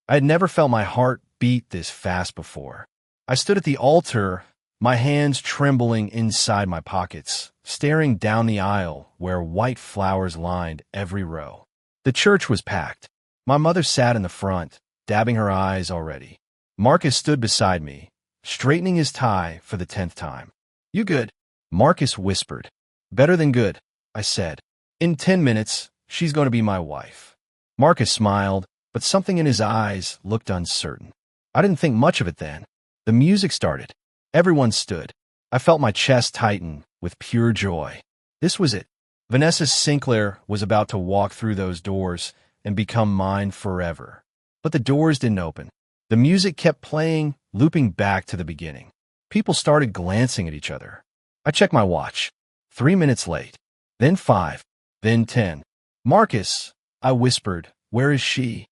I had never felt my heart beat this fast before. I stood at the altar, my hands trembling inside my pockets, staring down the aisle where white flowers lined every row. The church was packed. My mother sat in the front, dabbing her eyes already. Marcus stood beside me, straightening his tie for the 10th time. "You good?" Marcus whispered. "Better than good," I said. "In 10 minutes, she's going to be my wife." Marcus smiled, but something in his eyes looked uncertain. I didn't think much of it then. The music started. Everyone stood. I felt my chest tighten with pure joy. This was it. Vanessa Sinclair was about to walk through those doors and become mine forever. But the doors didn't open. The music kept playing, looping back to the beginning. People started glancing at each other. I checked my watch. 3 minutes late. Then 5. Then 10. "Marcus," I whispered, "where is she?"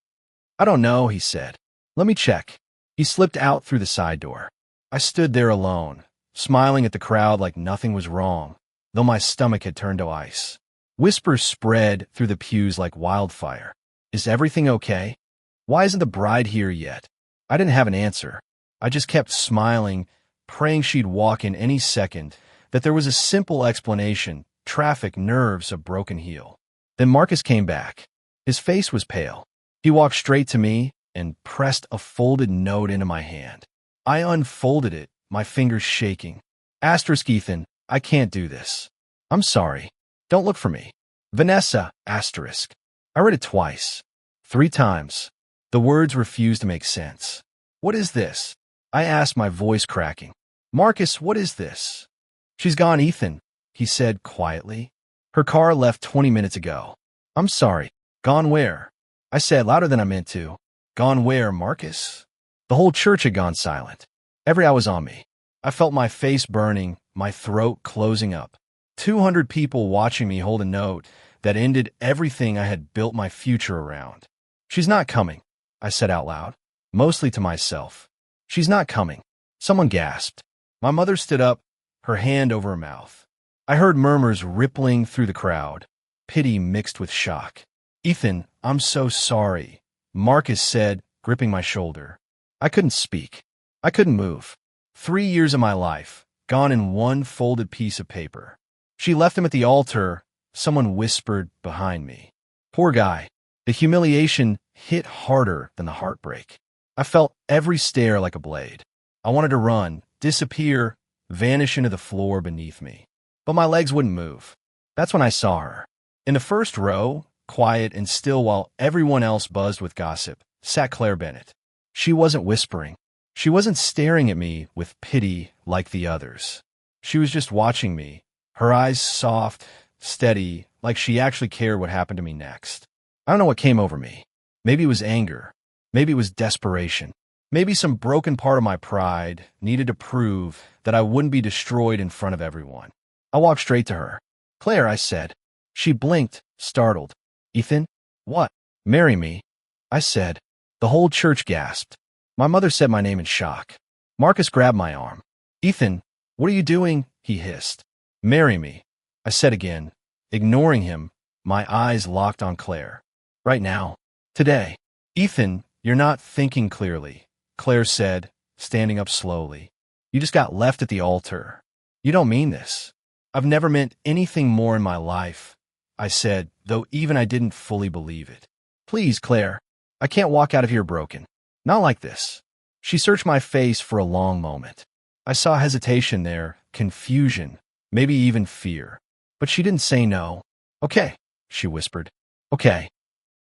"I don't know," he said. "Let me check." He slipped out through the side door. I stood there alone, smiling at the crowd like nothing was wrong, though my stomach had turned to ice. Whispers spread through the pews like wildfire. "Is everything okay? Why isn't the bride here yet?" I didn't have an answer. I just kept smiling, praying she'd walk in any second, that there was a simple explanation: traffic, nerves, a broken heel. Then Marcus came back. His face was pale. He walked straight to me and pressed a folded note into my hand. I unfolded it, my fingers shaking. "Asterisk Ethan, I can't do this. I'm sorry. Don't look for me. Vanessa, asterisk." I read it twice. 3 times. The words refused to make sense. "What is this?" I asked, my voice cracking. "Marcus, what is this?" "She's gone, Ethan," he said quietly. "Her car left 20 minutes ago." "I'm sorry. Gone where?" I said louder than I meant to. "Gone where, Marcus?" The whole church had gone silent. Every eye was on me. I felt my face burning, my throat closing up. 200 people watching me hold a note that ended everything I had built my future around. "She's not coming," I said out loud, mostly to myself. "She's not coming." Someone gasped. My mother stood up, her hand over her mouth. I heard murmurs rippling through the crowd, pity mixed with shock. "Ethan, I'm so sorry," Marcus said, gripping my shoulder. I couldn't speak. I couldn't move. 3 years of my life, gone in one folded piece of paper. "She left him at the altar," someone whispered behind me. Poor guy. The humiliation hit harder than the heartbreak. I felt every stare like a blade. I wanted to run, disappear, vanish into the floor beneath me. But my legs wouldn't move. That's when I saw her. In the first row, quiet and still while everyone else buzzed with gossip, sat Claire Bennett. She wasn't whispering. She wasn't staring at me with pity like the others. She was just watching me, her eyes soft, steady, like she actually cared what happened to me next. I don't know what came over me. Maybe it was anger. Maybe it was desperation. Maybe some broken part of my pride needed to prove that I wouldn't be destroyed in front of everyone. I walked straight to her. "Claire," I said. She blinked, startled. "Ethan?" "What?" "Marry me," I said. The whole church gasped. My mother said my name in shock. Marcus grabbed my arm. "Ethan, what are you doing?" he hissed. "Marry me," I said again, ignoring him, my eyes locked on Claire. "Right now. Today." "Ethan, you're not thinking clearly," Claire said, standing up slowly. "You just got left at the altar. You don't mean this." "I've never meant anything more in my life," I said, though even I didn't fully believe it. "Please, Claire, I can't walk out of here broken. Not like this." She searched my face for a long moment. I saw hesitation there, confusion, maybe even fear. But she didn't say no. "Okay," she whispered. "Okay."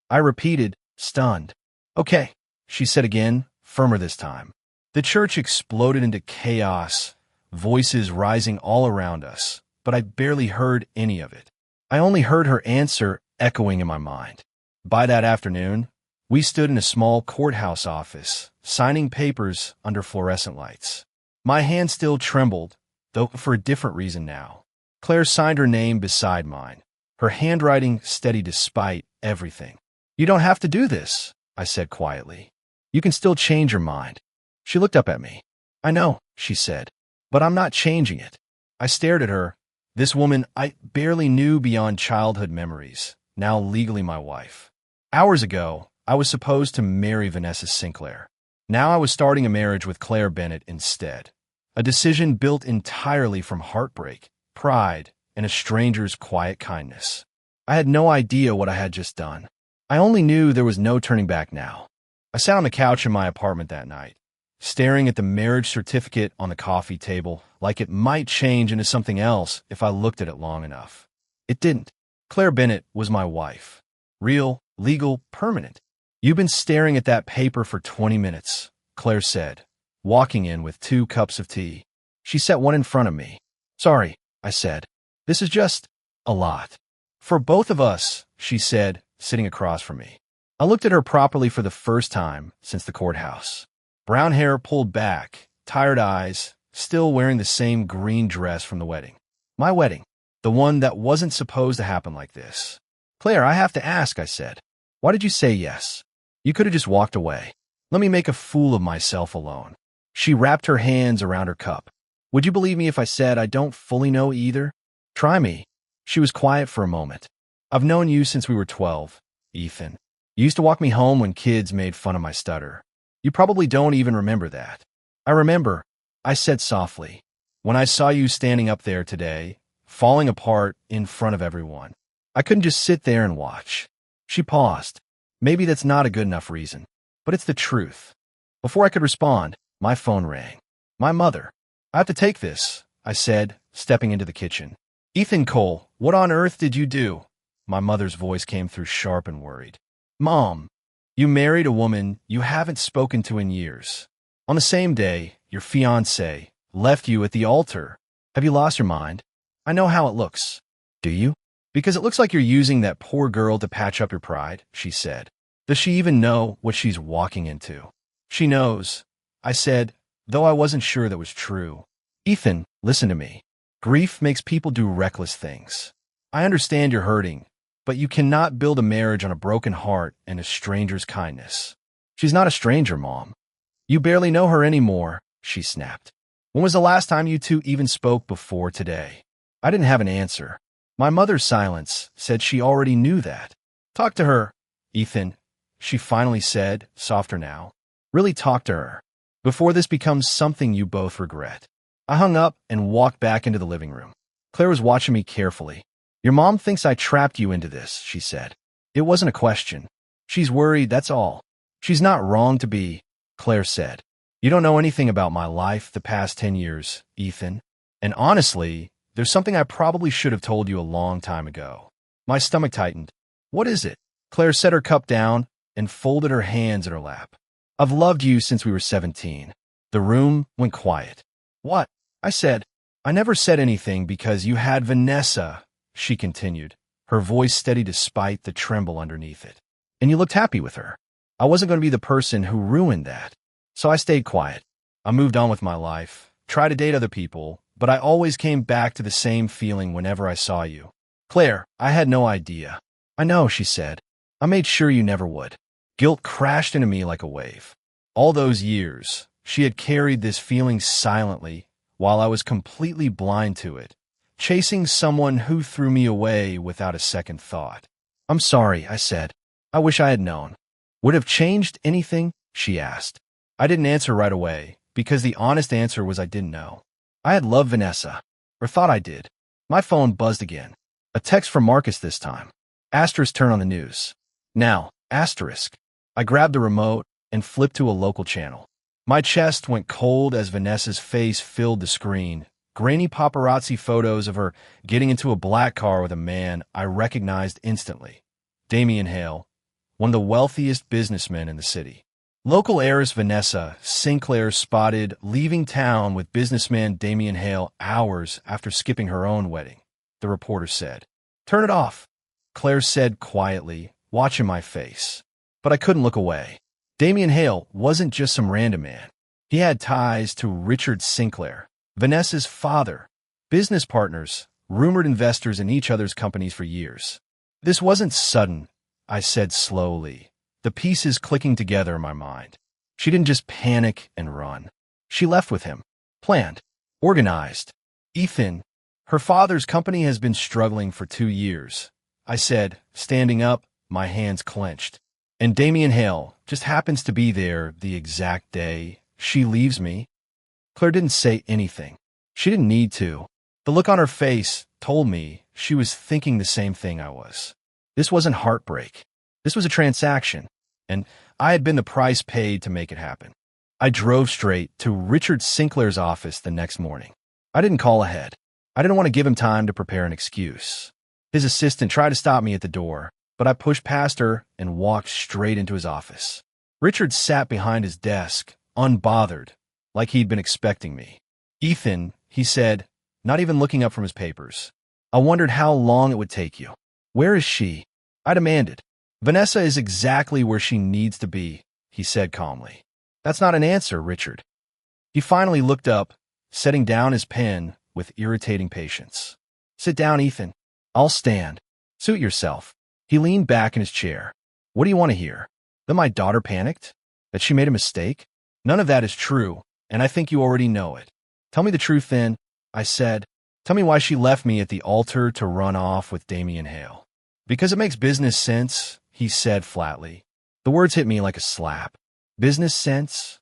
I repeated, stunned. "Okay," she said again, firmer this time. The church exploded into chaos, voices rising all around us, but I barely heard any of it. I only heard her answer echoing in my mind. By that afternoon, we stood in a small courthouse office, signing papers under fluorescent lights. My hand still trembled, though for a different reason now. Claire signed her name beside mine, her handwriting steady despite everything. "You don't have to do this," I said quietly. "You can still change your mind." She looked up at me. "I know," she said, "but I'm not changing it." I stared at her, this woman I barely knew beyond childhood memories, now legally my wife. Hours ago, I was supposed to marry Vanessa Sinclair. Now I was starting a marriage with Claire Bennett instead. A decision built entirely from heartbreak, pride, and a stranger's quiet kindness. I had no idea what I had just done. I only knew there was no turning back now. I sat on the couch in my apartment that night, staring at the marriage certificate on the coffee table like it might change into something else if I looked at it long enough. It didn't. Claire Bennett was my wife. Real, legal, permanent. "You've been staring at that paper for 20 minutes, Claire said, walking in with 2 cups of tea. She set one in front of me. "Sorry," I said. "This is just a lot." "For both of us," she said, sitting across from me. I looked at her properly for the first time since the courthouse. Brown hair pulled back, tired eyes, still wearing the same green dress from the wedding. My wedding. The one that wasn't supposed to happen like this. "Claire, I have to ask," I said. "Why did you say yes? You could have just walked away. Let me make a fool of myself alone." She wrapped her hands around her cup. "Would you believe me if I said I don't fully know either? Try me." She was quiet for a moment. "I've known you since we were 12, Ethan. You used to walk me home when kids made fun of my stutter. You probably don't even remember that." "I remember," I said softly, "when I saw you standing up there today, falling apart in front of everyone. I couldn't just sit there and watch." She paused. "Maybe that's not a good enough reason, but it's the truth." Before I could respond, my phone rang. My mother. "I have to take this," I said, stepping into the kitchen. "Ethan Cole, what on earth did you do?" My mother's voice came through sharp and worried. "Mom, you married a woman you haven't spoken to in years. On the same day, your fiancé left you at the altar. Have you lost your mind? I know how it looks." "Do you?" "Because it looks like you're using that poor girl to patch up your pride," she said. "Does she even know what she's walking into?" "She knows," I said, though I wasn't sure that was true. "Ethan, listen to me. Grief makes people do reckless things. I understand you're hurting, but you cannot build a marriage on a broken heart and a stranger's kindness." "She's not a stranger, Mom. You barely know her anymore," she snapped. "When was the last time you two even spoke before today?" I didn't have an answer. My mother's silence said she already knew that. "Talk to her, Ethan," she finally said, softer now. "Really talk to her, before this becomes something you both regret." I hung up and walked back into the living room. Claire was watching me carefully. "Your mom thinks I trapped you into this," she said. "It wasn't a question. She's worried, that's all." "She's not wrong to be," Claire said. "You don't know anything about my life the past 10 years, Ethan. And honestly, there's something I probably should have told you a long time ago." My stomach tightened. "What is it?" Claire set her cup down and folded her hands in her lap. "I've loved you since we were 17. The room went quiet. "What?" I said. "I never said anything because you had Vanessa," she continued, her voice steady despite the tremble underneath it. "And you looked happy with her. I wasn't going to be the person who ruined that. So I stayed quiet. I moved on with my life, tried to date other people, but I always came back to the same feeling whenever I saw you. Claire, I had no idea." "I know," she said. "I made sure you never would." Guilt crashed into me like a wave. All those years, she had carried this feeling silently while I was completely blind to it, chasing someone who threw me away without a second thought. "I'm sorry," I said. "I wish I had known." "Would it have changed anything?" she asked. I didn't answer right away, because the honest answer was I didn't know. I had loved Vanessa, or thought I did. My phone buzzed again. A text from Marcus this time. Asterisk turn on the news. Now, asterisk. I grabbed the remote and flipped to a local channel. My chest went cold as Vanessa's face filled the screen. Grainy paparazzi photos of her getting into a black car with a man I recognized instantly. Damien Hale, one of the wealthiest businessmen in the city. Local heiress Vanessa Sinclair spotted leaving town with businessman Damien Hale hours after skipping her own wedding, the reporter said. "Turn it off," Claire said quietly, watching my face. But I couldn't look away. Damien Hale wasn't just some random man. He had ties to Richard Sinclair, Vanessa's father, business partners, rumored investors in each other's companies for years. "This wasn't sudden," I said slowly, the pieces clicking together in my mind. She didn't just panic and run. She left with him, planned, organized. "Ethan, her father's company has been struggling for 2 years," I said, standing up, my hands clenched. And Damien Hale just happens to be there the exact day she leaves me. Claire didn't say anything. She didn't need to. The look on her face told me she was thinking the same thing I was. This wasn't heartbreak. This was a transaction, and I had been the price paid to make it happen. I drove straight to Richard Sinclair's office the next morning. I didn't call ahead. I didn't want to give him time to prepare an excuse. His assistant tried to stop me at the door, but I pushed past her and walked straight into his office. Richard sat behind his desk, unbothered, like he'd been expecting me. "Ethan," he said, not even looking up from his papers. "I wondered how long it would take you. Where is she?" I demanded. "Vanessa is exactly where she needs to be," he said calmly. "That's not an answer, Richard." He finally looked up, setting down his pen with irritating patience. "Sit down, Ethan. I'll stand. Suit yourself." He leaned back in his chair. "What do you want to hear? That my daughter panicked? That she made a mistake? None of that is true, and I think you already know it. Tell me the truth then," I said. "Tell me why she left me at the altar to run off with Damien Hale." "Because it makes business sense," he said flatly. The words hit me like a slap. Business sense?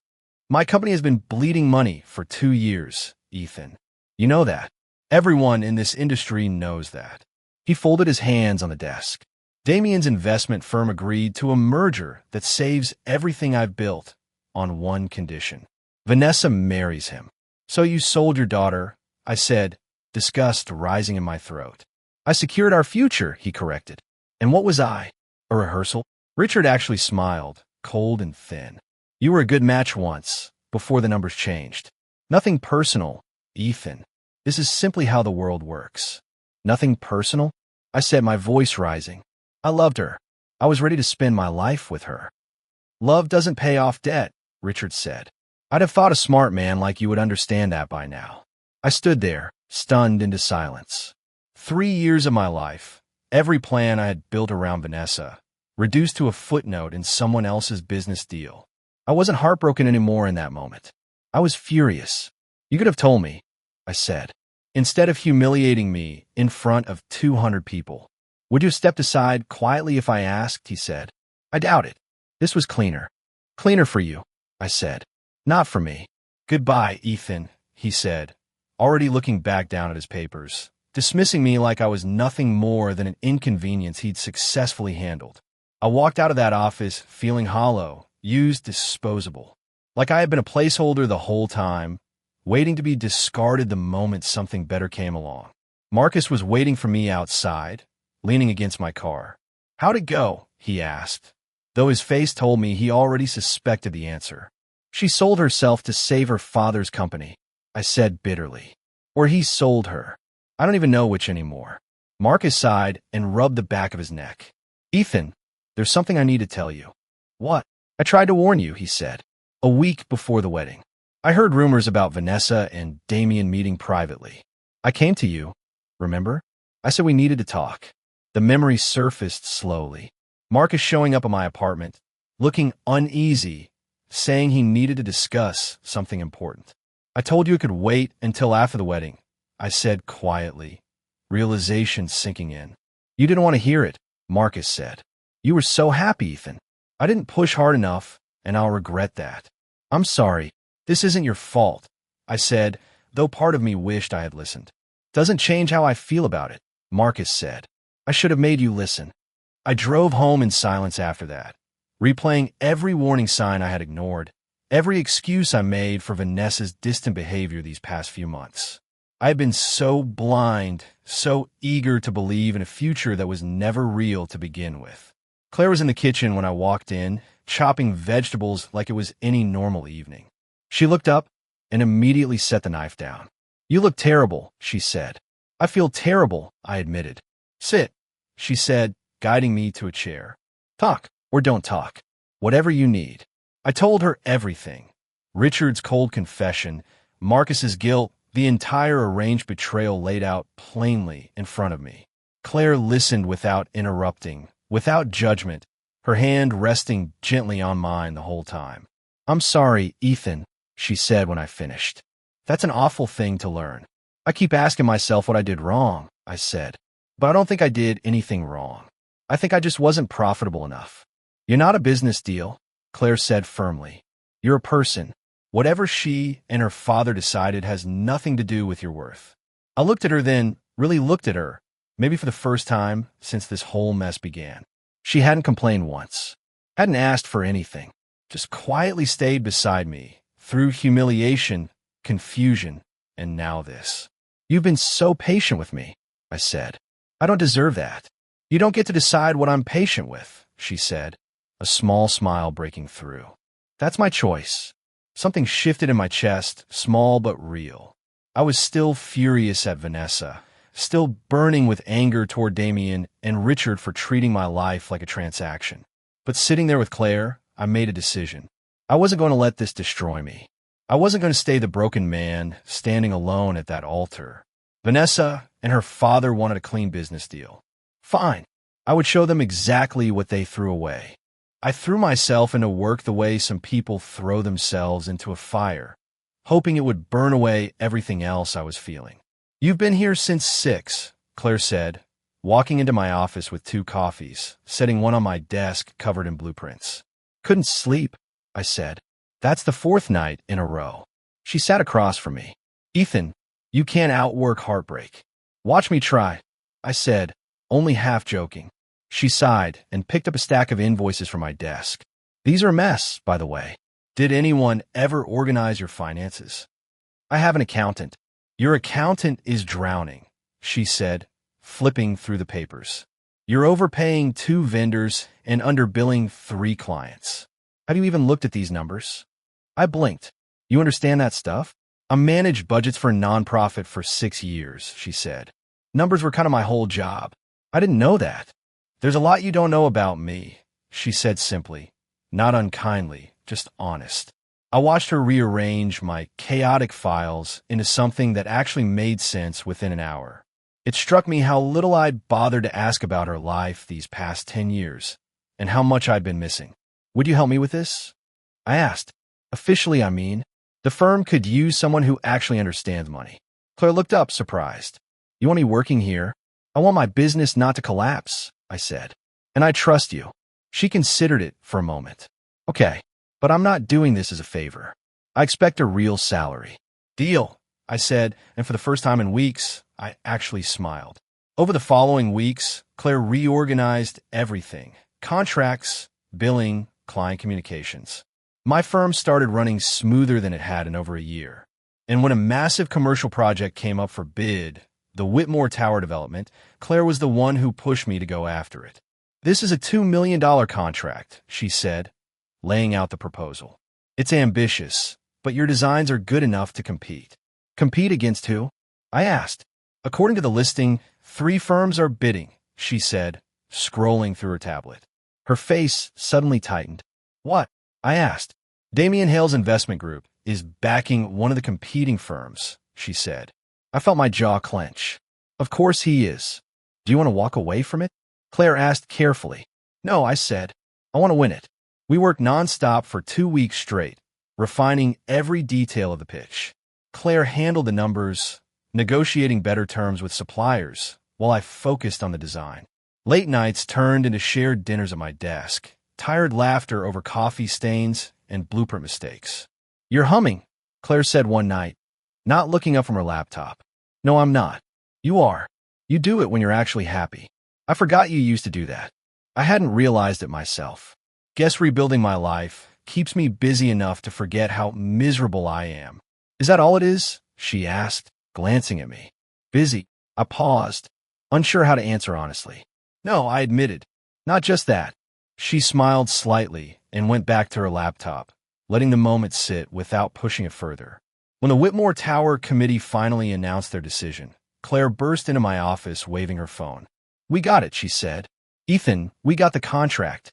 My company has been bleeding money for 2 years, Ethan. You know that. Everyone in this industry knows that. He folded his hands on the desk. Damien's investment firm agreed to a merger that saves everything I've built on one condition. Vanessa marries him. "So you sold your daughter," I said, disgust rising in my throat. "I secured our future," he corrected. "And what was I? A rehearsal?" Richard actually smiled, cold and thin. "You were a good match once, before the numbers changed. Nothing personal, Ethan. This is simply how the world works." "Nothing personal?" I said, my voice rising. "I loved her. I was ready to spend my life with her." "Love doesn't pay off debt," Richard said. "I'd have thought a smart man like you would understand that by now." I stood there, stunned into silence. 3 years of my life, every plan I had built around Vanessa, reduced to a footnote in someone else's business deal. I wasn't heartbroken anymore in that moment. I was furious. "You could have told me," I said. "Instead of humiliating me in front of 200 people. Would you have stepped aside quietly if I asked?" he said. "I doubt it. This was cleaner." "Cleaner for you," I said. "Not for me." "Goodbye, Ethan," he said, already looking back down at his papers, dismissing me like I was nothing more than an inconvenience he'd successfully handled. I walked out of that office feeling hollow, used, disposable, like I had been a placeholder the whole time, waiting to be discarded the moment something better came along. Marcus was waiting for me outside, leaning against my car. "How'd it go?" he asked, though his face told me he already suspected the answer. "She sold herself to save her father's company," I said bitterly. "Or he sold her. I don't even know which anymore." Marcus sighed and rubbed the back of his neck. "Ethan, there's something I need to tell you." "What?" "I tried to warn you," he said, "a week before the wedding. I heard rumors about Vanessa and Damien meeting privately. I came to you, remember? I said we needed to talk." The memory surfaced slowly. Marcus showing up at my apartment, looking uneasy, saying he needed to discuss something important. "I told you it could wait until after the wedding," I said quietly, realization sinking in. "You didn't want to hear it," Marcus said. "You were so happy, Ethan. I didn't push hard enough, and I'll regret that." "I'm sorry. This isn't your fault," I said, though part of me wished I had listened. "Doesn't change how I feel about it," Marcus said. "I should have made you listen." I drove home in silence after that, replaying every warning sign I had ignored, every excuse I made for Vanessa's distant behavior these past few months. I had been so blind, so eager to believe in a future that was never real to begin with. Claire was in the kitchen when I walked in, chopping vegetables like it was any normal evening. She looked up and immediately set the knife down. "You look terrible," she said. "I feel terrible," I admitted. "Sit," she said, guiding me to a chair. "Talk, or don't talk. Whatever you need." I told her everything. Richard's cold confession, Marcus's guilt, the entire arranged betrayal laid out plainly in front of me. Claire listened without interrupting, without judgment, her hand resting gently on mine the whole time. "I'm sorry, Ethan," she said when I finished. "That's an awful thing to learn. I keep asking myself what I did wrong," I said. "But I don't think I did anything wrong. I think I just wasn't profitable enough." You're not a business deal, Claire said firmly. You're a person. Whatever she and her father decided has nothing to do with your worth. I looked at her then, really looked at her, maybe for the first time since this whole mess began. She hadn't complained once, hadn't asked for anything, just quietly stayed beside me through humiliation, confusion, and now this. You've been so patient with me, I said. I don't deserve that. You don't get to decide what I'm patient with, she said, a small smile breaking through. That's my choice. Something shifted in my chest, small but real. I was still furious at Vanessa, still burning with anger toward Damien and Richard for treating my life like a transaction. But sitting there with Claire, I made a decision. I wasn't going to let this destroy me. I wasn't going to stay the broken man standing alone at that altar. Vanessa and her father wanted a clean business deal. Fine. I would show them exactly what they threw away. I threw myself into work the way some people throw themselves into a fire, hoping it would burn away everything else I was feeling. You've been here since 6, Claire said, walking into my office with 2 coffees, setting one on my desk covered in blueprints. Couldn't sleep, I said. That's the 4th night in a row. She sat across from me. Ethan, you can't outwork Heartbreak. Watch me try, I said, only half joking. She sighed and picked up a stack of invoices from my desk. These are a mess, by the way. Did anyone ever organize your finances? I have an accountant. Your accountant is drowning, she said, flipping through the papers. You're overpaying 2 vendors and underbilling 3 clients. Have you even looked at these numbers? I blinked. You understand that stuff? I managed budgets for a nonprofit for 6 years, she said. Numbers were kind of my whole job. I didn't know that. There's a lot you don't know about me, she said simply, not unkindly, just honest. I watched her rearrange my chaotic files into something that actually made sense within an hour. It struck me how little I'd bothered to ask about her life these past 10 years, and how much I'd been missing. Would you help me with this? I asked. Officially, I mean. The firm could use someone who actually understands money. Claire looked up, surprised. You want me working here? I want my business not to collapse, I said. And I trust you. She considered it for a moment. Okay, but I'm not doing this as a favor. I expect a real salary. Deal, I said, and for the first time in weeks, I actually smiled. Over the following weeks, Claire reorganized everything. Contracts, billing, client communications. My firm started running smoother than it had in over a year. And when a massive commercial project came up for bid, the Whitmore Tower development, Claire was the one who pushed me to go after it. This is a $2 million contract, she said, laying out the proposal. It's ambitious, but your designs are good enough to compete. Compete against who? I asked. According to the listing, 3 firms are bidding, she said, scrolling through her tablet. Her face suddenly tightened. What? I asked. Damien Hale's investment group is backing one of the competing firms, she said. I felt my jaw clench. Of course he is. Do you want to walk away from it? Claire asked carefully. No, I said. I want to win it. We worked nonstop for 2 weeks straight, refining every detail of the pitch. Claire handled the numbers, negotiating better terms with suppliers, while I focused on the design. Late nights turned into shared dinners at my desk, tired laughter over coffee stains and blueprint mistakes. You're humming, Claire said one night, not looking up from her laptop. No, I'm not. You are. You do it when you're actually happy. I forgot you used to do that. I hadn't realized it myself. Guess rebuilding my life keeps me busy enough to forget how miserable I am. Is that all it is? She asked, glancing at me. Busy. I paused, unsure how to answer honestly. No, I admitted. Not just that. She smiled slightly and went back to her laptop, letting the moment sit without pushing it further. When the Whitmore Tower committee finally announced their decision, Claire burst into my office waving her phone. We got it, she said. Ethan, we got the contract.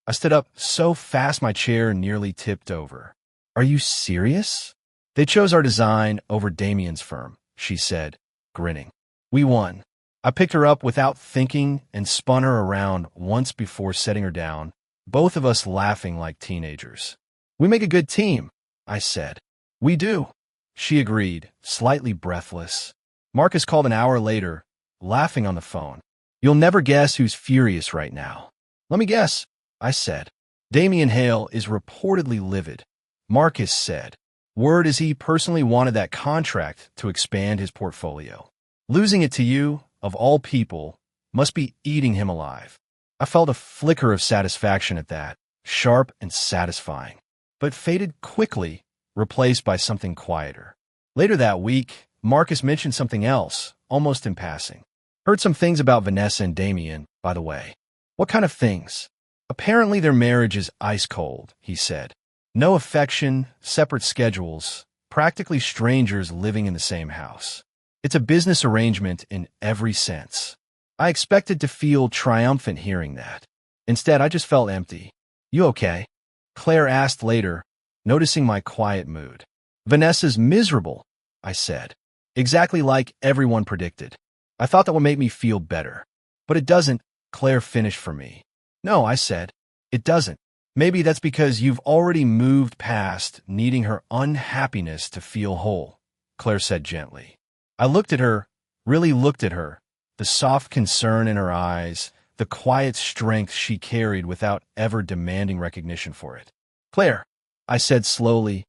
I stood up so fast my chair nearly tipped over. Are you serious? They chose our design over Damien's firm, she said, grinning. We won. I picked her up without thinking and spun her around once before setting her down, both of us laughing like teenagers. We make a good team, I said. We do, she agreed, slightly breathless. Marcus called an hour later, laughing on the phone. You'll never guess who's furious right now. Let me guess, I said. Damien Hale is reportedly livid, Marcus said. Word is he personally wanted that contract to expand his portfolio. Losing it to you, of all people, must be eating him alive. I felt a flicker of satisfaction at that, sharp and satisfying, but faded quickly, replaced by something quieter. Later that week, Marcus mentioned something else, almost in passing. Heard some things about Vanessa and Damien, by the way. What kind of things? Apparently their marriage is ice cold, he said. No affection, separate schedules, practically strangers living in the same house. It's a business arrangement in every sense. I expected to feel triumphant hearing that. Instead, I just felt empty. You okay? Claire asked later, noticing my quiet mood. Vanessa's miserable, I said. Exactly like everyone predicted. I thought that would make me feel better. But it doesn't, Claire finished for me. No, I said. It doesn't. Maybe that's because you've already moved past needing her unhappiness to feel whole, Claire said gently. I looked at her, really looked at her, the soft concern in her eyes, the quiet strength she carried without ever demanding recognition for it. Claire, I said slowly,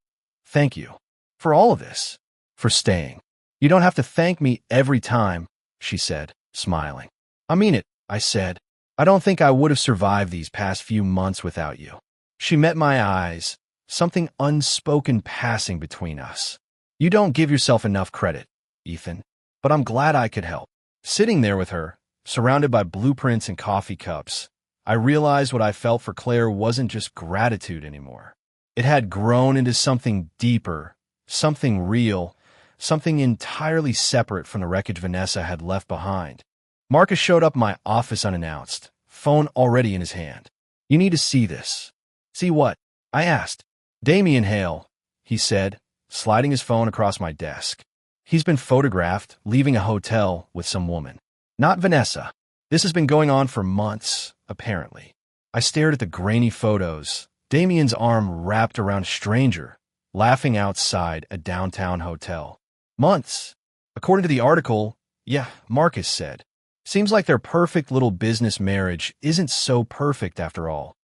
thank you. For all of this. For staying. You don't have to thank me every time, she said, smiling. I mean it, I said. I don't think I would have survived these past few months without you. She met my eyes, something unspoken passing between us. You don't give yourself enough credit, Ethan, but I'm glad I could help. Sitting there with her, surrounded by blueprints and coffee cups, I realized what I felt for Claire wasn't just gratitude anymore. It had grown into something deeper, something real, something entirely separate from the wreckage Vanessa had left behind. Marcus showed up in my office unannounced, phone already in his hand. You need to see this. See what? I asked. Damien Hale, he said, sliding his phone across my desk. He's been photographed leaving a hotel with some woman. Not Vanessa. This has been going on for months, apparently. I stared at the grainy photos, Damien's arm wrapped around a stranger, laughing outside a downtown hotel. Months. According to the article, yeah, Marcus said. Seems like their perfect little business marriage isn't so perfect after all.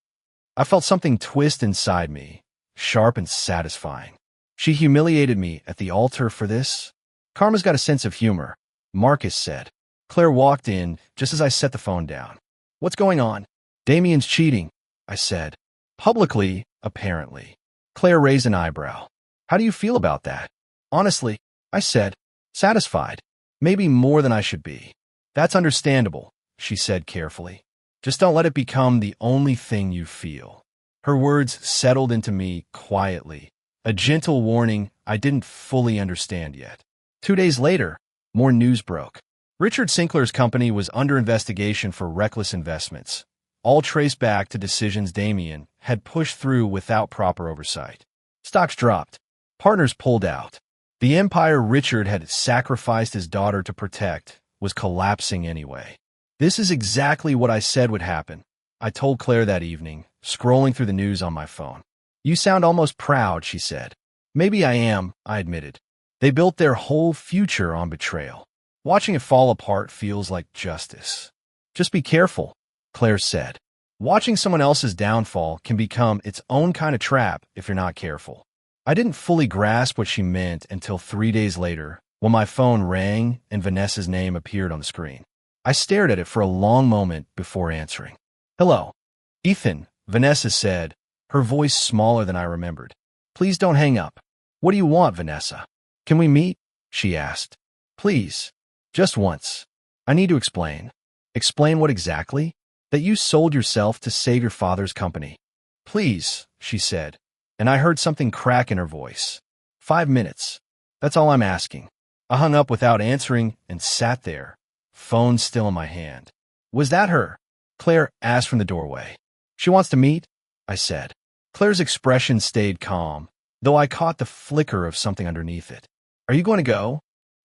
I felt something twist inside me, sharp and satisfying. She humiliated me at the altar for this? Karma's got a sense of humor, Marcus said. Claire walked in just as I set the phone down. What's going on? Damien's cheating, I said. Publicly, apparently. Claire raised an eyebrow. How do you feel about that? Honestly, I said, satisfied. Maybe more than I should be. That's understandable, she said carefully. Just don't let it become the only thing you feel. Her words settled into me quietly, a gentle warning I didn't fully understand yet. 2 days later, more news broke. Richard Sinclair's company was under investigation for reckless investments, all traced back to decisions Damien had pushed through without proper oversight. Stocks dropped. Partners pulled out. The empire Richard had sacrificed his daughter to protect was collapsing anyway. This is exactly what I said would happen, I told Claire that evening, scrolling through the news on my phone. You sound almost proud, she said. Maybe I am, I admitted. They built their whole future on betrayal. Watching it fall apart feels like justice. Just be careful, Claire said. Watching someone else's downfall can become its own kind of trap if you're not careful. I didn't fully grasp what she meant until 3 days later, when my phone rang and Vanessa's name appeared on the screen. I stared at it for a long moment before answering. Hello. Ethan, Vanessa said, her voice smaller than I remembered. Please don't hang up. What do you want, Vanessa? Can we meet? She asked. Please. Just once. I need to explain. Explain what exactly? That you sold yourself to save your father's company. Please, she said, and I heard something crack in her voice. 5 minutes. That's all I'm asking. I hung up without answering and sat there, phone still in my hand. Was that her? Claire asked from the doorway. She wants to meet? I said. Claire's expression stayed calm, though I caught the flicker of something underneath it. Are you going to go?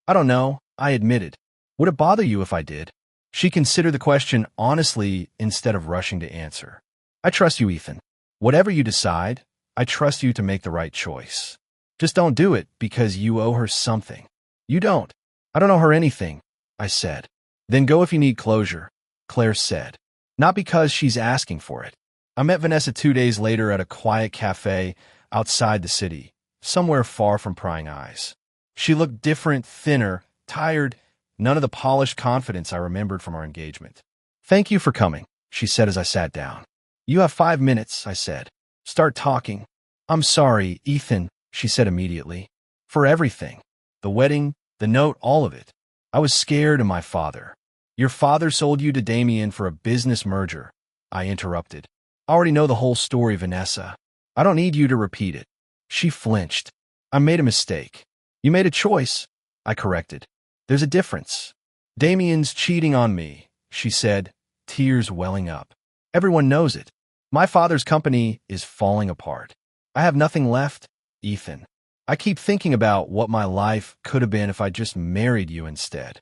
I don't know, I admitted. Would it bother you if I did? She considered the question honestly instead of rushing to answer. I trust you, Ethan. Whatever you decide, I trust you to make the right choice. Just don't do it because you owe her something. You don't. I don't owe her anything, I said. Then go if you need closure, Claire said. Not because she's asking for it. I met Vanessa 2 days later at a quiet cafe outside the city, somewhere far from prying eyes. She looked different, thinner, tired, none of the polished confidence I remembered from our engagement. "Thank you for coming," she said as I sat down. "You have 5 minutes," I said. "Start talking." "I'm sorry, Ethan," she said immediately. "For everything. The wedding, the note, all of it. I was scared of my father." "Your father sold you to Damien for a business merger," I interrupted. "I already know the whole story, Vanessa. I don't need you to repeat it." She flinched. "I made a mistake." "You made a choice," I corrected. "There's a difference." "Damien's cheating on me," she said, tears welling up. "Everyone knows it. My father's company is falling apart. I have nothing left, Ethan. I keep thinking about what my life could have been if I just married you instead."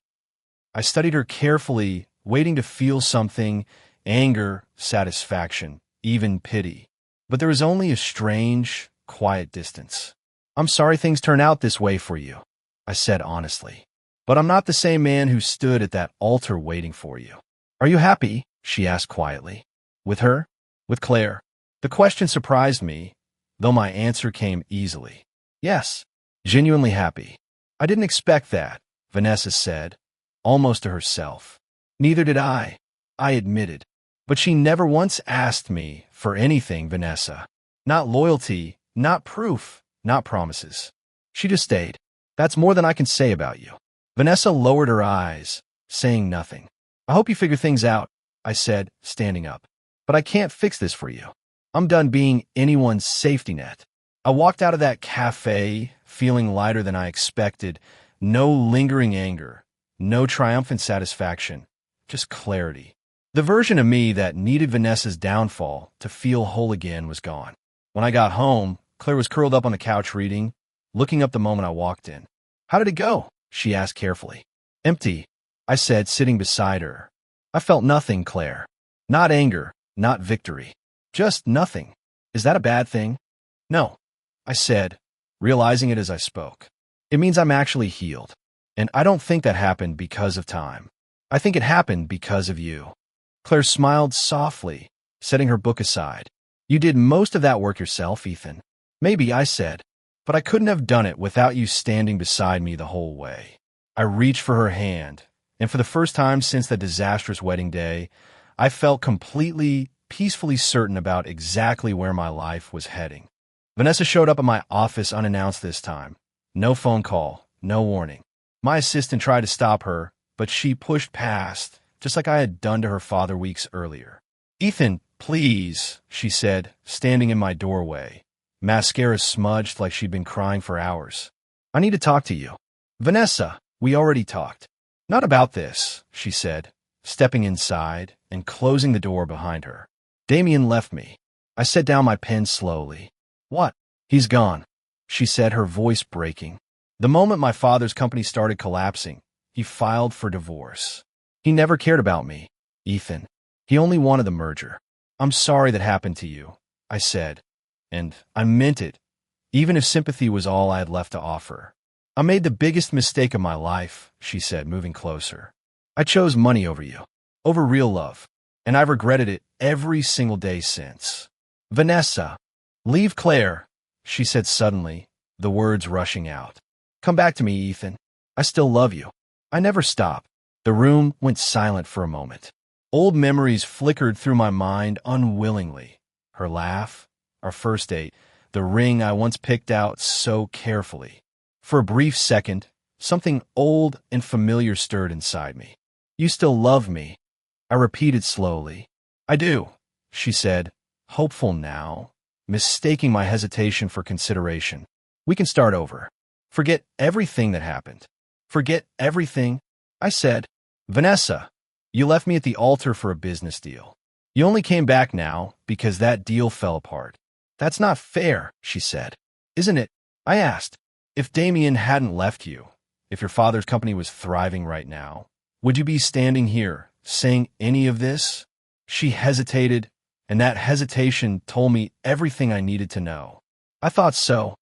I studied her carefully, waiting to feel something, anger, satisfaction, even pity. But there was only a strange, quiet distance. "I'm sorry things turn out this way for you," I said honestly. "But I'm not the same man who stood at that altar waiting for you." "Are you happy?" she asked quietly. "With her? With Claire?" The question surprised me, though my answer came easily. "Yes, genuinely happy." "I didn't expect that," Vanessa said, almost to herself. "Neither did I admitted. "But she never once asked me for anything, Vanessa. Not loyalty, not proof, not promises. She just stayed. That's more than I can say about you." Vanessa lowered her eyes, saying nothing. "I hope you figure things out," I said, standing up. "But I can't fix this for you. I'm done being anyone's safety net." I walked out of that cafe, feeling lighter than I expected. No lingering anger, no triumphant satisfaction, just clarity. The version of me that needed Vanessa's downfall to feel whole again was gone. When I got home, Claire was curled up on the couch reading, looking up the moment I walked in. "How did it go?" she asked carefully. "Empty," I said, sitting beside her. "I felt nothing, Claire. Not anger, not victory. Just nothing. Is that a bad thing?" "No," I said, realizing it as I spoke. "It means I'm actually healed. And I don't think that happened because of time. I think it happened because of you." Claire smiled softly, setting her book aside. "You did most of that work yourself, Ethan." "Maybe," I said, "but I couldn't have done it without you standing beside me the whole way." I reached for her hand, and for the first time since that disastrous wedding day, I felt completely, peacefully certain about exactly where my life was heading. Vanessa showed up at my office unannounced this time. No phone call, no warning. My assistant tried to stop her, but she pushed past, just like I had done to her father weeks earlier. "Ethan, please," she said, standing in my doorway. Mascara smudged like she'd been crying for hours. "I need to talk to you." "Vanessa, we already talked." "Not about this," she said, stepping inside and closing the door behind her. "Damien left me." I set down my pen slowly. "What?" "He's gone," she said, her voice breaking. "The moment my father's company started collapsing, he filed for divorce. He never cared about me, Ethan. He only wanted the merger." "I'm sorry that happened to you," I said, and I meant it, even if sympathy was all I had left to offer. "I made the biggest mistake of my life," she said, moving closer. "I chose money over you, over real love, and I've regretted it every single day since." "Vanessa, leave Claire," she said suddenly, the words rushing out. "Come back to me, Ethan. I still love you. I never stop." The room went silent for a moment. Old memories flickered through my mind unwillingly. Her laugh, our first date, the ring I once picked out so carefully. For a brief second, something old and familiar stirred inside me. "You still love me," I repeated slowly. "I do," she said, hopeful now, mistaking my hesitation for consideration. "We can start over. Forget everything that happened." "Forget everything?" I said. "Vanessa, you left me at the altar for a business deal. You only came back now because that deal fell apart." "That's not fair," she said. "Isn't it?" I asked. "If Damien hadn't left you, if your father's company was thriving right now, would you be standing here saying any of this?" She hesitated, and that hesitation told me everything I needed to know. "I thought so,"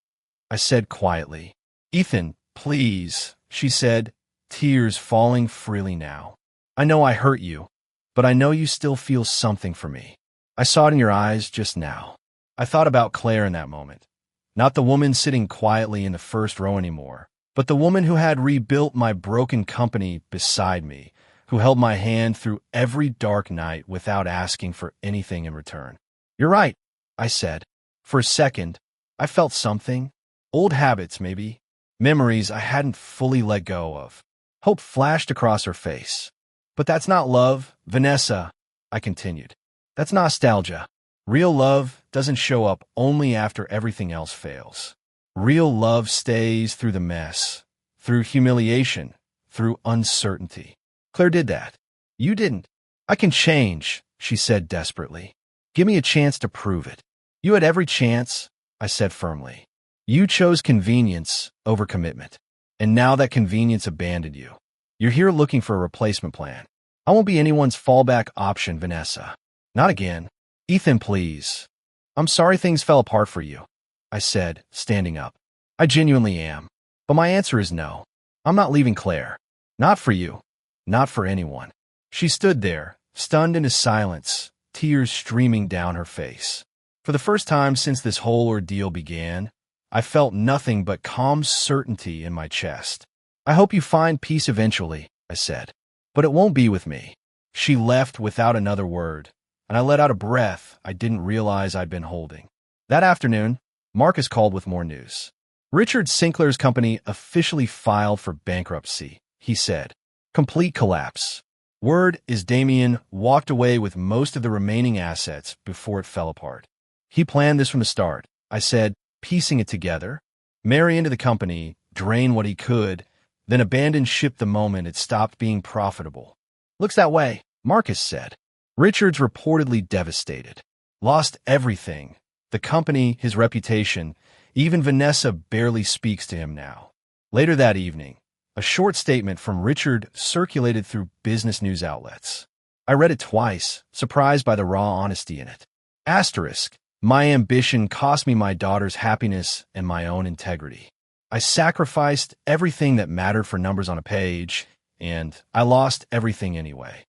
I said quietly. "Ethan, please," she said, tears falling freely now. "I know I hurt you, but I know you still feel something for me." I saw it in your eyes just now. I thought about Claire in that moment. Not the woman sitting quietly in the first row anymore, but the woman who had rebuilt my broken company beside me, who held my hand through every dark night without asking for anything in return. You're right, I said. For a second, I felt something. Old habits, maybe. Memories I hadn't fully let go of. Hope flashed across her face. But that's not love, Vanessa, I continued. That's nostalgia. Real love doesn't show up only after everything else fails. Real love stays through the mess, through humiliation, through uncertainty. Claire did that. You didn't. I can change, she said desperately. Give me a chance to prove it. You had every chance, I said firmly. You chose convenience over commitment. And now that convenience abandoned you. You're here looking for a replacement plan. I won't be anyone's fallback option, Vanessa. Not again. Ethan, please. I'm sorry things fell apart for you, I said, standing up. I genuinely am. But my answer is no. I'm not leaving Claire. Not for you. Not for anyone. She stood there, stunned into silence, tears streaming down her face. For the first time since this whole ordeal began, I felt nothing but calm certainty in my chest. I hope you find peace eventually, I said. But it won't be with me. She left without another word, and I let out a breath I didn't realize I'd been holding. That afternoon, Marcus called with more news. Richard Sinclair's company officially filed for bankruptcy, he said. Complete collapse. Word is Damien walked away with most of the remaining assets before it fell apart. He planned this from the start, I said, piecing it together. Marry into the company, drain what he could, then abandon ship the moment it stopped being profitable. Looks that way, Marcus said. Richard's reportedly devastated. Lost everything. The company, his reputation. Even Vanessa barely speaks to him now. Later that evening, a short statement from Richard circulated through business news outlets. I read it twice, surprised by the raw honesty in it. Asterisk. My ambition cost me my daughter's happiness and my own integrity. I sacrificed everything that mattered for numbers on a page, and I lost everything anyway.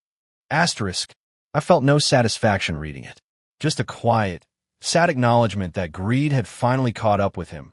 Asterisk. I felt no satisfaction reading it. Just a quiet, sad acknowledgement that greed had finally caught up with him,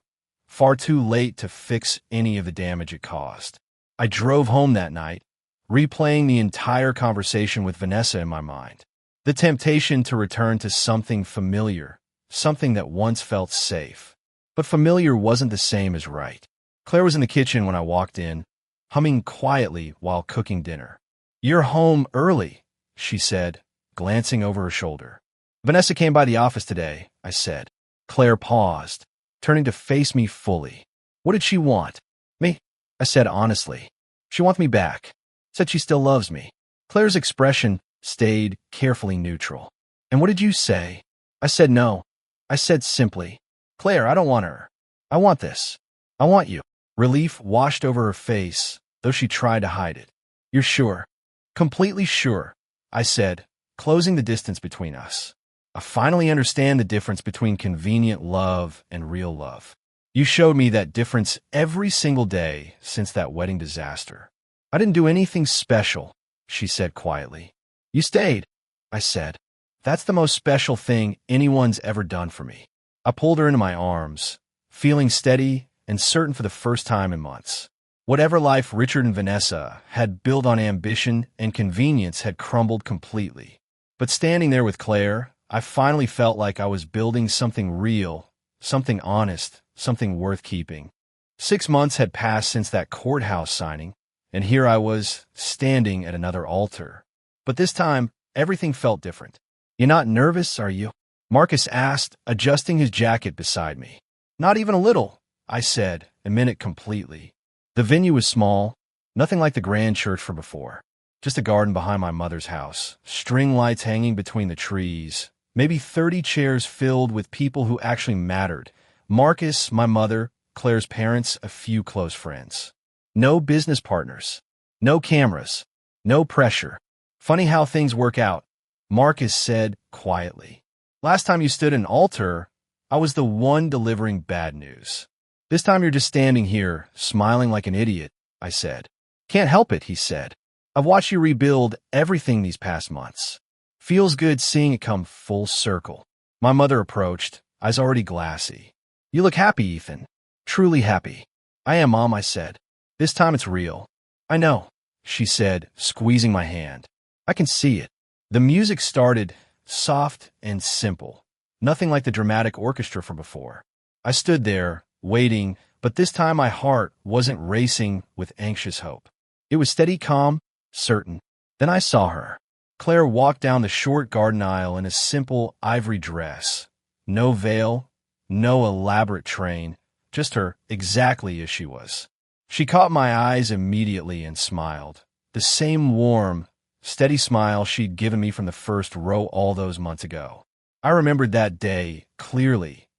far too late to fix any of the damage it caused. I drove home that night, replaying the entire conversation with Vanessa in my mind. The temptation to return to something familiar, something that once felt safe. But familiar wasn't the same as right. Claire was in the kitchen when I walked in, humming quietly while cooking dinner. You're home early, she said, glancing over her shoulder. Vanessa came by the office today, I said. Claire paused, turning to face me fully. What did she want? Me, I said honestly. She wants me back. Said she still loves me. Claire's expression stayed carefully neutral. And what did you say? I said no. I said simply, Claire, I don't want her. I want this. I want you. Relief washed over her face, though she tried to hide it. You're sure? Completely sure, I said, closing the distance between us. I finally understand the difference between convenient love and real love. You showed me that difference every single day since that wedding disaster. I didn't do anything special, she said quietly. You stayed, I said. That's the most special thing anyone's ever done for me. I pulled her into my arms, feeling steady and certain for the first time in months. Whatever life Richard and Vanessa had built on ambition and convenience had crumbled completely. But standing there with Claire, I finally felt like I was building something real, something honest, something worth keeping. 6 months had passed since that courthouse signing, and here I was, standing at another altar. But this time, everything felt different. You're not nervous, are you? Marcus asked, adjusting his jacket beside me. Not even a little, I said, and meant it completely. The venue was small, nothing like the grand church from before. Just a garden behind my mother's house, string lights hanging between the trees, maybe 30 chairs filled with people who actually mattered. Marcus, my mother, Claire's parents, a few close friends. No business partners. No cameras. No pressure. Funny how things work out, Marcus said quietly. Last time you stood at an altar, I was the one delivering bad news. This time you're just standing here, smiling like an idiot, I said. Can't help it, he said. I've watched you rebuild everything these past months. Feels good seeing it come full circle. My mother approached, eyes already glassy. You look happy, Ethan. Truly happy. I am, Mom, I said. This time it's real. I know, she said, squeezing my hand. I can see it. The music started, soft and simple. Nothing like the dramatic orchestra from before. I stood there, waiting, but this time my heart wasn't racing with anxious hope. It was steady, calm, certain. Then I saw her. Claire walked down the short garden aisle in a simple ivory dress. No veil, no elaborate train, just her exactly as she was. She caught my eyes immediately and smiled. The same warm, steady smile she'd given me from the first row all those months ago. I remembered that day clearly.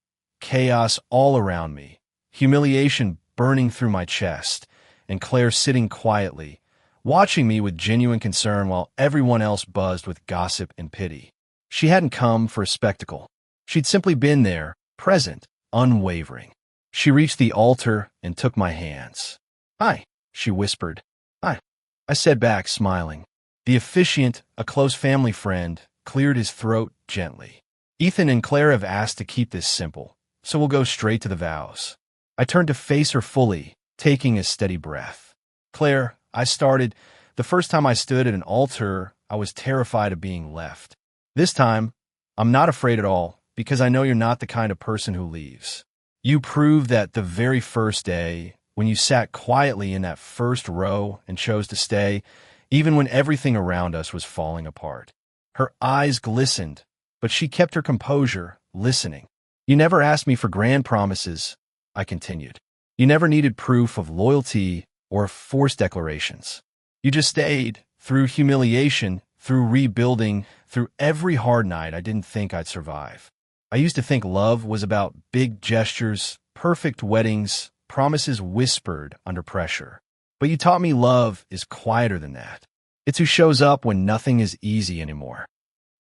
Chaos all around me, humiliation burning through my chest, and Claire sitting quietly, watching me with genuine concern while everyone else buzzed with gossip and pity. She hadn't come for a spectacle. She'd simply been there, present, unwavering. She reached the altar and took my hands. Hi, she whispered. Hi, I said back, smiling. The officiant, a close family friend, cleared his throat gently. Ethan and Claire have asked to keep this simple, so we'll go straight to the vows. I turned to face her fully, taking a steady breath. Claire, I started. The first time I stood at an altar, I was terrified of being left. This time, I'm not afraid at all, because I know you're not the kind of person who leaves. You proved that the very first day, when you sat quietly in that first row and chose to stay, even when everything around us was falling apart. Her eyes glistened, but she kept her composure, listening. You never asked me for grand promises, I continued. You never needed proof of loyalty or forced declarations. You just stayed, through humiliation, through rebuilding, through every hard night I didn't think I'd survive. I used to think love was about big gestures, perfect weddings, promises whispered under pressure. But you taught me love is quieter than that. It's who shows up when nothing is easy anymore.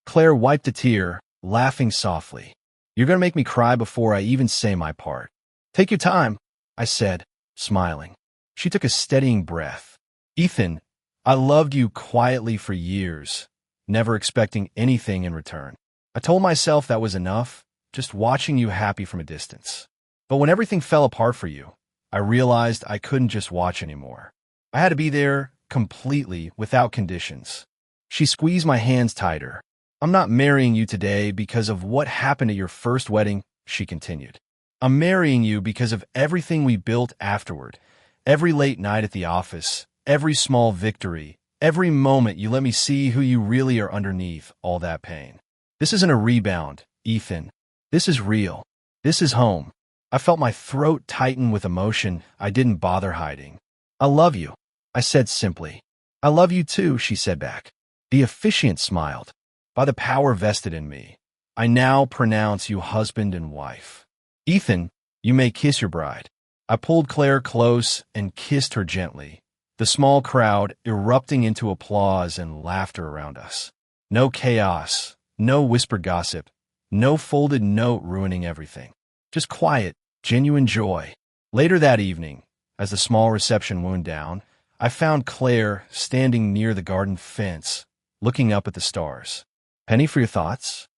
Claire wiped a tear, laughing softly. You're going to make me cry before I even say my part. Take your time, I said, smiling. She took a steadying breath. Ethan, I loved you quietly for years, never expecting anything in return. I told myself that was enough, just watching you happy from a distance. But when everything fell apart for you, I realized I couldn't just watch anymore. I had to be there completely, without conditions. She squeezed my hands tighter. I'm not marrying you today because of what happened at your first wedding, she continued. I'm marrying you because of everything we built afterward. Every late night at the office, every small victory, every moment you let me see who you really are underneath all that pain. This isn't a rebound, Ethan. This is real. This is home. I felt my throat tighten with emotion I didn't bother hiding. I love you, I said simply. I love you too, she said back. The officiant smiled. By the power vested in me, I now pronounce you husband and wife. Ethan, you may kiss your bride. I pulled Claire close and kissed her gently, the small crowd erupting into applause and laughter around us. No chaos, no whispered gossip, no folded note ruining everything. Just quiet, genuine joy. Later that evening, as the small reception wound down, I found Claire standing near the garden fence, looking up at the stars. Penny, for your thoughts?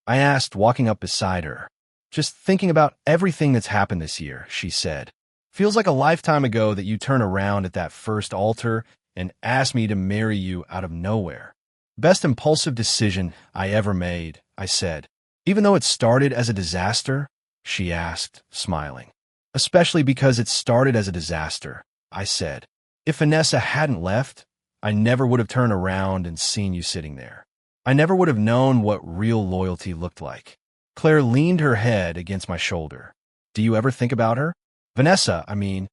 I asked, walking up beside her. Just thinking about everything that's happened this year, she said. Feels like a lifetime ago that you turned around at that first altar and asked me to marry you out of nowhere. Best impulsive decision I ever made, I said. Even though it started as a disaster, she asked, smiling. Especially because it started as a disaster, I said. If Vanessa hadn't left, I never would have turned around and seen you sitting there. I never would have known what real loyalty looked like. Claire leaned her head against my shoulder. Do you ever think about her? Vanessa, I mean.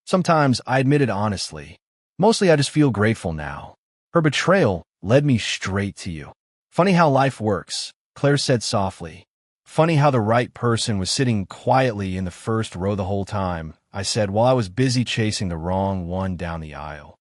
Sometimes, I admit it honestly. Mostly I just feel grateful now. Her betrayal led me straight to you. Funny how life works, Claire said softly. Funny how the right person was sitting quietly in the first row the whole time, I said, while I was busy chasing the wrong one down the aisle.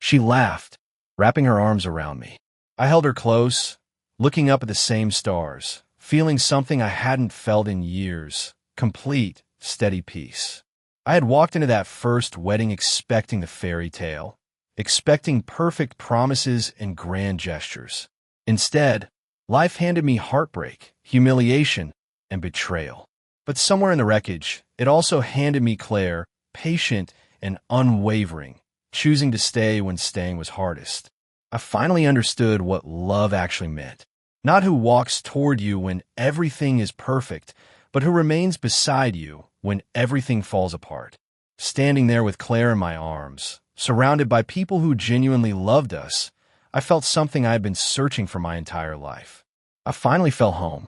She laughed, wrapping her arms around me. I held her close, looking up at the same stars, feeling something I hadn't felt in years, complete, steady peace. I had walked into that first wedding expecting the fairy tale, expecting perfect promises and grand gestures. Instead, Life handed me heartbreak, humiliation, and betrayal. But somewhere in the wreckage, it also handed me Claire, patient and unwavering, choosing to stay when staying was hardest. I finally understood what love actually meant. Not who walks toward you when everything is perfect, but who remains beside you when everything falls apart. Standing there with Claire in my arms, surrounded by people who genuinely loved us, I felt something I had been searching for my entire life. I finally felt home.